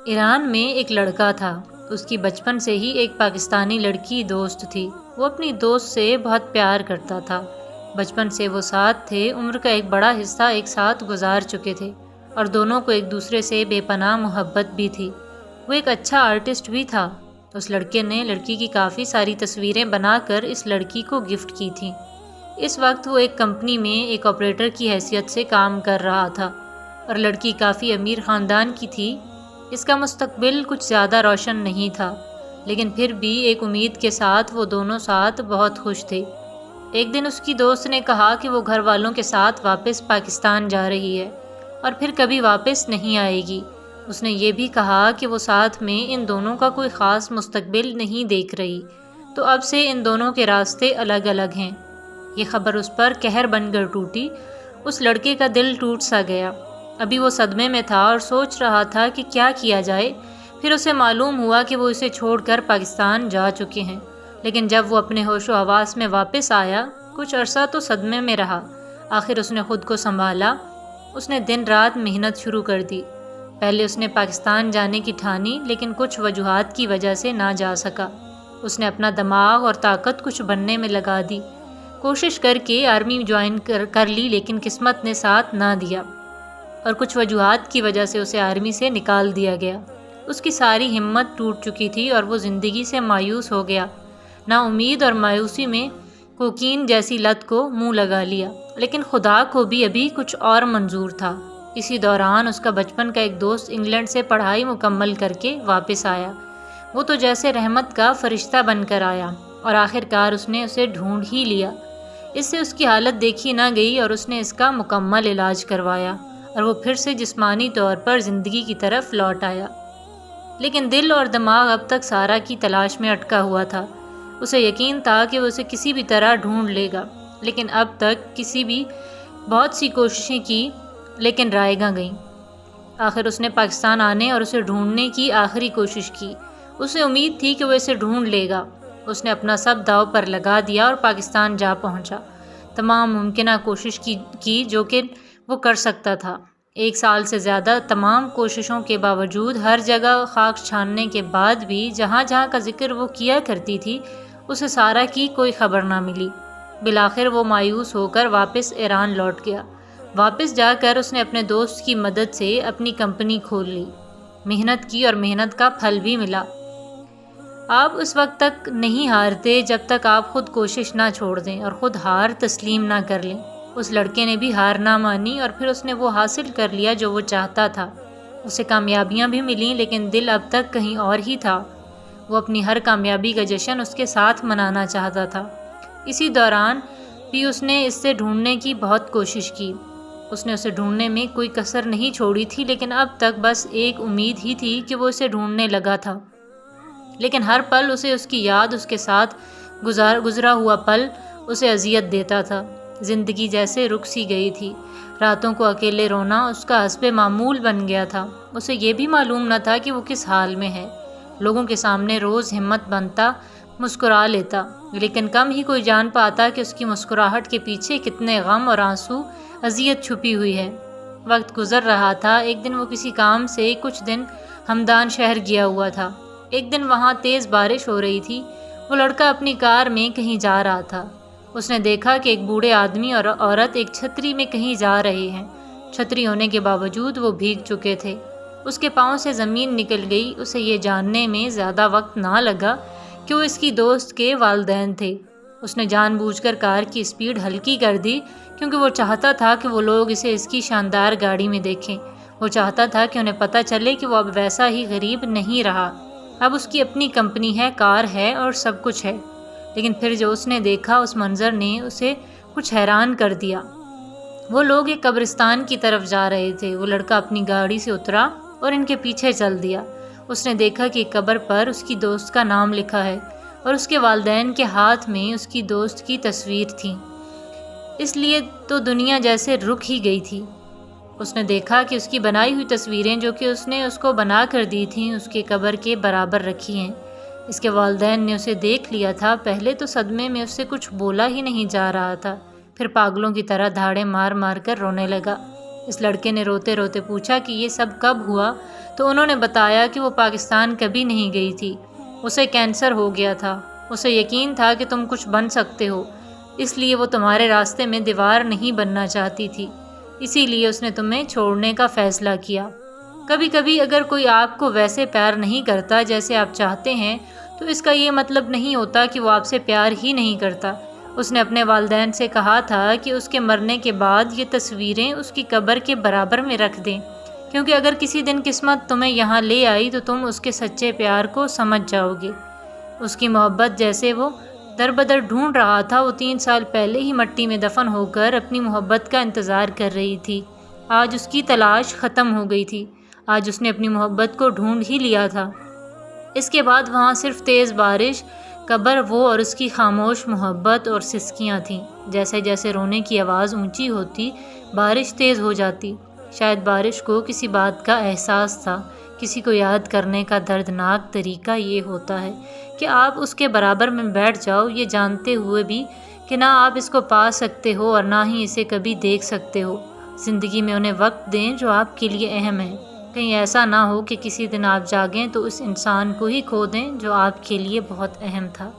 ایران میں ایک لڑکا تھا، اس کی بچپن سے ہی ایک پاکستانی لڑکی دوست تھی۔ وہ اپنی دوست سے بہت پیار کرتا تھا۔ بچپن سے وہ ساتھ تھے، عمر کا ایک بڑا حصہ ایک ساتھ گزار چکے تھے اور دونوں کو ایک دوسرے سے بے پناہ محبت بھی تھی۔ وہ ایک اچھا آرٹسٹ بھی تھا۔ اس لڑکے نے لڑکی کی کافی ساری تصویریں بنا کر اس لڑکی کو گفٹ کی تھیں۔ اس وقت وہ ایک کمپنی میں ایک آپریٹر کی حیثیت سے کام کر رہا تھا اور لڑکی کافی امیر خاندان کی تھی۔ اس کا مستقبل کچھ زیادہ روشن نہیں تھا، لیکن پھر بھی ایک امید کے ساتھ وہ دونوں ساتھ بہت خوش تھے۔ ایک دن اس کی دوست نے کہا کہ وہ گھر والوں کے ساتھ واپس پاکستان جا رہی ہے اور پھر کبھی واپس نہیں آئے گی۔ اس نے یہ بھی کہا کہ وہ ساتھ میں ان دونوں کا کوئی خاص مستقبل نہیں دیکھ رہی، تو اب سے ان دونوں کے راستے الگ الگ ہیں۔ یہ خبر اس پر قہر بن کر ٹوٹی۔ اس لڑکے کا دل ٹوٹ سا گیا۔ ابھی وہ صدمے میں تھا اور سوچ رہا تھا کہ کیا کیا جائے۔ پھر اسے معلوم ہوا کہ وہ اسے چھوڑ کر پاکستان جا چکے ہیں، لیکن جب وہ اپنے ہوش و حواس میں واپس آیا، کچھ عرصہ تو صدمے میں رہا۔ آخر اس نے خود کو سنبھالا۔ اس نے دن رات محنت شروع کر دی۔ پہلے اس نے پاکستان جانے کی ٹھانی، لیکن کچھ وجوہات کی وجہ سے نہ جا سکا۔ اس نے اپنا دماغ اور طاقت کچھ بننے میں لگا دی۔ کوشش کر کے آرمی جوائن کر لی، لیکن قسمت نے ساتھ نہ دیا اور کچھ وجوہات کی وجہ سے اسے آرمی سے نکال دیا گیا۔ اس کی ساری ہمت ٹوٹ چکی تھی اور وہ زندگی سے مایوس ہو گیا۔ نا امید اور مایوسی میں کوکین جیسی لت کو منہ لگا لیا، لیکن خدا کو بھی ابھی کچھ اور منظور تھا۔ اسی دوران اس کا بچپن کا ایک دوست انگلینڈ سے پڑھائی مکمل کر کے واپس آیا۔ وہ تو جیسے رحمت کا فرشتہ بن کر آیا اور آخر کار اس نے اسے ڈھونڈ ہی لیا۔ اس سے اس کی حالت دیکھی نہ گئی اور اس نے اس کا مکمل علاج کروایا اور وہ پھر سے جسمانی طور پر زندگی کی طرف لوٹ آیا۔ لیکن دل اور دماغ اب تک سارا کی تلاش میں اٹکا ہوا تھا۔ اسے یقین تھا کہ وہ اسے کسی بھی طرح ڈھونڈ لے گا، لیکن اب تک بہت سی کوششیں کی، لیکن رائے گاں گئیں۔ آخر اس نے پاکستان آنے اور اسے ڈھونڈنے کی آخری کوشش کی۔ اسے امید تھی کہ وہ اسے ڈھونڈ لے گا۔ اس نے اپنا سب داؤ پر لگا دیا اور پاکستان جا پہنچا۔ تمام ممکنہ کوشش کی جو کہ وہ کر سکتا تھا۔ 1 سال سے زیادہ تمام کوششوں کے باوجود، ہر جگہ خاک چھاننے کے بعد بھی جہاں جہاں کا ذکر وہ کیا کرتی تھی، اسے سارا کی کوئی خبر نہ ملی۔ بالآخر وہ مایوس ہو کر واپس ایران لوٹ گیا۔ واپس جا کر اس نے اپنے دوست کی مدد سے اپنی کمپنی کھول لی۔ محنت کی اور محنت کا پھل بھی ملا۔ آپ اس وقت تک نہیں ہارتے جب تک آپ خود کوشش نہ چھوڑ دیں اور خود ہار تسلیم نہ کر لیں۔ اس لڑکے نے بھی ہار نہ مانی اور پھر اس نے وہ حاصل کر لیا جو وہ چاہتا تھا۔ اسے کامیابیاں بھی ملیں، لیکن دل اب تک کہیں اور ہی تھا۔ وہ اپنی ہر کامیابی کا جشن اس کے ساتھ منانا چاہتا تھا۔ اسی دوران بھی اس نے اس سے ڈھونڈنے کی بہت کوشش کی۔ اس نے اسے ڈھونڈنے میں کوئی کسر نہیں چھوڑی تھی، لیکن اب تک بس ایک امید ہی تھی کہ وہ اسے ڈھونڈنے لگا تھا۔ لیکن ہر پل اس کی یاد، اس کے ساتھ گزرا ہوا پل اسے اذیت دیتا تھا۔ زندگی جیسے رک سی گئی تھی۔ راتوں کو اکیلے رونا اس کا حسب معمول بن گیا تھا۔ اسے یہ بھی معلوم نہ تھا کہ وہ کس حال میں ہے۔ لوگوں کے سامنے روز ہمت بنتا، مسکرا لیتا، لیکن کم ہی کوئی جان پاتا کہ اس کی مسکراہٹ کے پیچھے کتنے غم اور آنسو، اذیت چھپی ہوئی ہے۔ وقت گزر رہا تھا۔ ایک دن وہ کسی کام سے کچھ دن ہمدان شہر گیا ہوا تھا۔ ایک دن وہاں تیز بارش ہو رہی تھی۔ وہ لڑکا اپنی کار میں کہیں جا رہا تھا۔ اس نے دیکھا کہ ایک بوڑھے آدمی اور عورت ایک چھتری میں کہیں جا رہے ہیں۔ چھتری ہونے کے باوجود وہ بھیگ چکے تھے۔ اس کے پاؤں سے زمین نکل گئی۔ اسے یہ جاننے میں زیادہ وقت نہ لگا کہ وہ اس کی دوست کے والدین تھے۔ اس نے جان بوجھ کر کار کی اسپیڈ ہلکی کر دی، کیونکہ وہ چاہتا تھا کہ وہ لوگ اسے اس کی شاندار گاڑی میں دیکھیں۔ وہ چاہتا تھا کہ انہیں پتہ چلے کہ وہ اب ویسا ہی غریب نہیں رہا۔ اب اس کی اپنی کمپنی ہے، کار ہے اور سب کچھ ہے۔ لیکن پھر جو اس نے دیکھا، اس منظر نے اسے کچھ حیران کر دیا۔ وہ لوگ ایک قبرستان کی طرف جا رہے تھے۔ وہ لڑکا اپنی گاڑی سے اترا اور ان کے پیچھے چل دیا۔ اس نے دیکھا کہ قبر پر اس کی دوست کا نام لکھا ہے اور اس کے والدین کے ہاتھ میں اس کی دوست کی تصویر تھی۔ اس لیے تو دنیا جیسے رک ہی گئی تھی۔ اس نے دیکھا کہ اس کی بنائی ہوئی تصویریں جو کہ اس نے اس کو بنا کر دی تھیں، اس کے قبر کے برابر رکھی ہیں۔ اس کے والدین نے اسے دیکھ لیا تھا۔ پہلے تو صدمے میں اس سے کچھ بولا ہی نہیں جا رہا تھا، پھر پاگلوں کی طرح دھاڑے مار مار کر رونے لگا۔ اس لڑکے نے روتے روتے پوچھا کہ یہ سب کب ہوا؟ تو انہوں نے بتایا کہ وہ پاکستان کبھی نہیں گئی تھی، اسے کینسر ہو گیا تھا، اسے یقین تھا کہ تم کچھ بن سکتے ہو، اس لیے وہ تمہارے راستے میں دیوار نہیں بننا چاہتی تھی، اسی لیے اس نے تمہیں چھوڑنے کا فیصلہ کیا۔ کبھی کبھی اگر کوئی آپ کو ویسے پیار نہیں کرتا جیسے آپ چاہتے ہیں تو اس کا یہ مطلب نہیں ہوتا کہ وہ آپ سے پیار ہی نہیں کرتا۔ اس نے اپنے والدین سے کہا تھا کہ اس کے مرنے کے بعد یہ تصویریں اس کی قبر کے برابر میں رکھ دیں، کیونکہ اگر کسی دن قسمت تمہیں یہاں لے آئی تو تم اس کے سچے پیار کو سمجھ جاؤ گے۔ اس کی محبت جیسے وہ در بدر ڈھونڈ رہا تھا، وہ 3 سال پہلے ہی مٹی میں دفن ہو کر اپنی محبت کا انتظار کر رہی تھی۔ آج اس کی تلاش ختم ہو گئی تھی، آج اس نے اپنی محبت کو ڈھونڈ ہی لیا تھا۔ اس کے بعد وہاں صرف تیز بارش، قبر، وہ اور اس کی خاموش محبت اور سسکیاں تھیں۔ جیسے جیسے رونے کی آواز اونچی ہوتی، بارش تیز ہو جاتی۔ شاید بارش کو کسی بات کا احساس تھا۔ کسی کو یاد کرنے کا دردناک طریقہ یہ ہوتا ہے کہ آپ اس کے برابر میں بیٹھ جاؤ، یہ جانتے ہوئے بھی کہ نہ آپ اس کو پا سکتے ہو اور نہ ہی اسے کبھی دیکھ سکتے ہو۔ زندگی میں انہیں وقت دیں جو آپ کے لیے اہم ہے، کہیں ایسا نہ ہو کہ کسی دن آپ جاگیں تو اس انسان کو ہی کھو دیں جو آپ کے لیے بہت اہم تھا۔